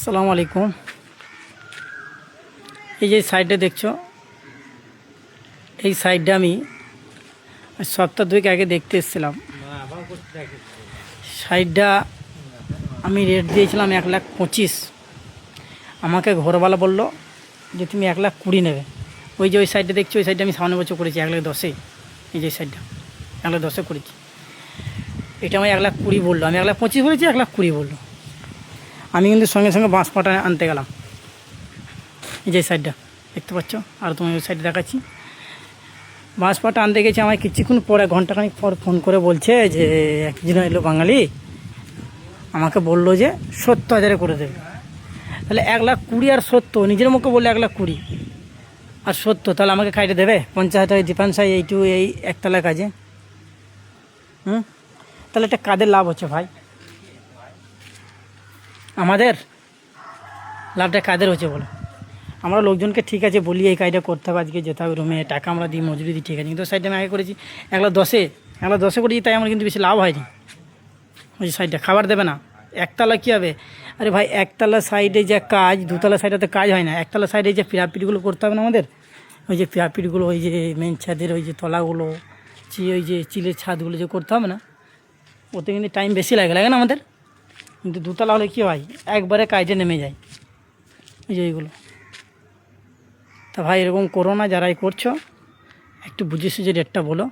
আসসালামু আলাইকুম। এই যে সাইডটা দেখছো, এই সাইডটা আমি সপ্তাহ দুয়েক আগে দেখতে এসেছিলাম। সাইডটা আমি রেট দিয়েছিলাম 1,25,000। আমাকে ঘরওয়ালা বললো যে তুমি 1,20,000 নেবে। ওই যে ওই সাইডটা দেখছো, ওই সাইডটা আমি সামনে বছর করেছি 1,10,000। এই যে সাইডটা 1,10,000 করেছি। এটা আমি 1,20,000 বললো, আমি 1,25,000 বলেছি, 1,20,000 বললো। আমি কিন্তু সঙ্গে সঙ্গে বাঁশ পাটা আনতে গেলাম। এই যে সাইডটা দেখতে পাচ্ছ, আর তুমি ওই সাইডে দেখাচ্ছি। বাঁশ পাটা আনতে গেছি, আমায় কিছুক্ষণ পরে, ঘন্টাখানিক পর ফোন করে বলছে যে একজন এলো বাঙালি, আমাকে বললো যে 70,000 করে দেবে। তাহলে 1,20,000 আর 70, নিজের মুখে বললে 1,20,000 আর 70, তাহলে আমাকে খাইতে দেবে 50,000 ডিফারেন্স হয় এইটু, এই একতলা কাজে। তাহলে এটা কাদের লাভ হচ্ছে ভাই? আমাদের লাভটা কাদের হচ্ছে বলো? আমরা লোকজনকে ঠিক আছে বলি এই কাজটা করতে হবে, আজকে যেতে হবে রুমে, টাকা আমরা দিই, মজুরি দিই, ঠিক আছে, কিন্তু সাইডটা আমি আগে করেছি 1,10,000 করেছি, তাই আমার কিন্তু বেশি লাভ হয়নি। ওই সাইডটা খাবার দেবে না, একতলা কী হবে? আরে ভাই, একতলা সাইডে যে কাজ, দুতলা সাইডে কাজ হয় না। একতলা সাইডে যে পিরাপিটগুলো করতে হবে না আমাদের, ওই যে পিরাপিটগুলো, ওই যে মেন ছাদের ওই যে তলাগুলো, ওই যে চিলের ছাদগুলো যে করতে হবে না, ওতে কিন্তু টাইম বেশি লাগে না আমাদের। কিন্তু দুতলা হলে কী হয়, একবারে কাজে নেমে যায়। এই যে এইগুলো, তা ভাই এরকম করো না, যারাই করছো একটু বুঝে সুঝে রেটটা বলো।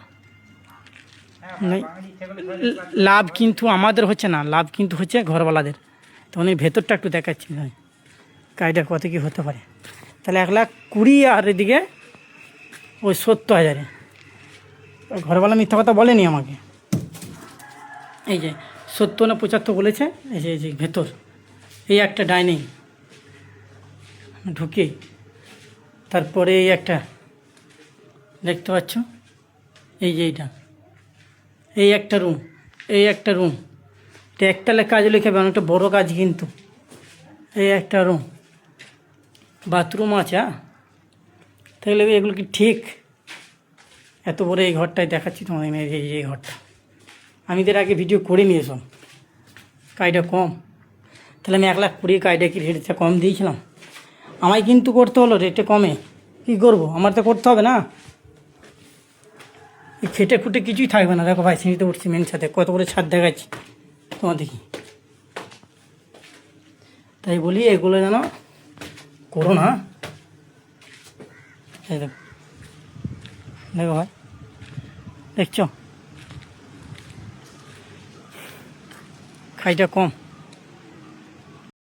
লাভ কিন্তু আমাদের হচ্ছে না, লাভ কিন্তু হচ্ছে ঘরওয়ালাদের। তখন এই ভেতরটা একটু দেখাচ্ছি ভাই, কাজটা কত কী হতে পারে। তাহলে 1,20,000 আর এদিকে ওই 70,000। ঘরওয়ালা মিথ্যা কথা বলেনি আমাকে। এই যে 70 না 75 বলেছে। এই যে ভেতর এই একটা ডাইনিং ঢুকে, তারপরে এই একটা দেখতে পাচ্ছ, এই যে এইটা, এই একটা রুম, এই একটা রুম, এটা একতলা কাজ লিখে অনেকটা বড় কাজ কিন্তু। এই একটা রুম, বাথরুম আছে। তাহলে এগুলো কি ঠিক? এত বড় এই ঘরটায় দেখাচ্ছি তোমাদের, এই ঘরটা আমি এদের আগে ভিডিও করে নিয়ে এসব, কাজটা কম। তাহলে আমি 1,20,000 কাজটা কি রেটটা কম দিয়েছিলাম? আমায় কিন্তু করতে হলো রেটে কমে, কী করবো, আমার তো করতে হবে না। এই খেটে খুটে কিছুই থাকবে না। দেখো ভাই, সিঁড়িতে উঠছি, মেন ছাদে কত করে ছাদ দেখাচ্ছি তোমার, দেখি। তাই বলি এগুলো যেন করো না। এই দেখো, দেখো ভাই, দেখছো কাজটা কম।